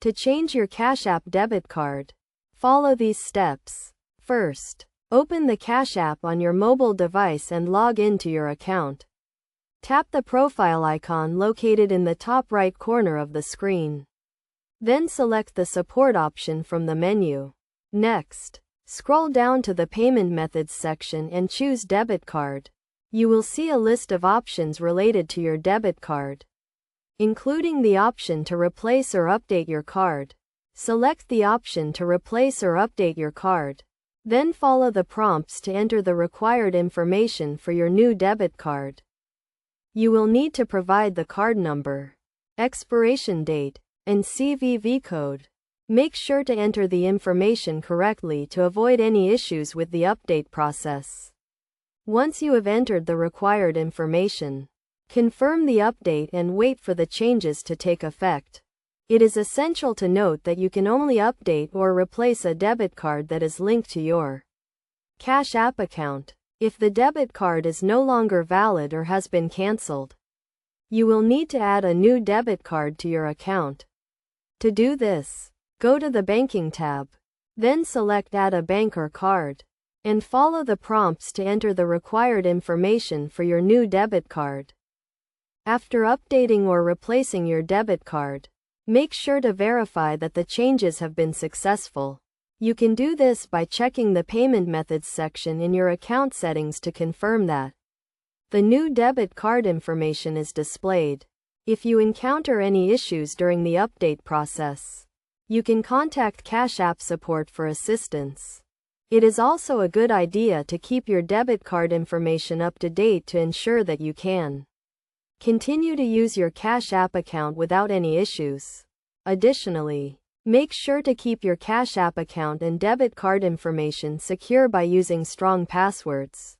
To change your Cash App debit card, follow these steps. First, open the Cash App on your mobile device and log into your account. Tap the profile icon located in the top right corner of the screen. Then select the support option from the menu. Next, scroll down to the Payment Methods section and choose Debit Card. You will see a list of options related to your debit card, including the option to replace or update your card. Select the option to replace or update your card. Then follow the prompts to enter the required information for your new debit card. You will need to provide the card number, expiration date, and CVV code. Make sure to enter the information correctly to avoid any issues with the update process. Once you have entered the required information, confirm the update and wait for the changes to take effect. It is essential to note that you can only update or replace a debit card that is linked to your Cash App account. If the debit card is no longer valid or has been canceled, you will need to add a new debit card to your account. To do this, go to the Banking tab, then select Add a bank or card, and follow the prompts to enter the required information for your new debit card. After updating or replacing your debit card, make sure to verify that the changes have been successful. You can do this by checking the Payment Methods section in your account settings to confirm that the new debit card information is displayed. If you encounter any issues during the update process, you can contact Cash App support for assistance. It is also a good idea to keep your debit card information up to date to ensure that you can continue to use your Cash App account without any issues. Additionally, make sure to keep your Cash App account and debit card information secure by using strong passwords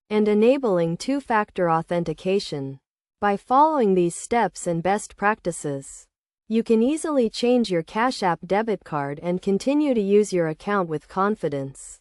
and enabling two-factor authentication. By following these steps and best practices, you can easily change your Cash App debit card and continue to use your account with confidence.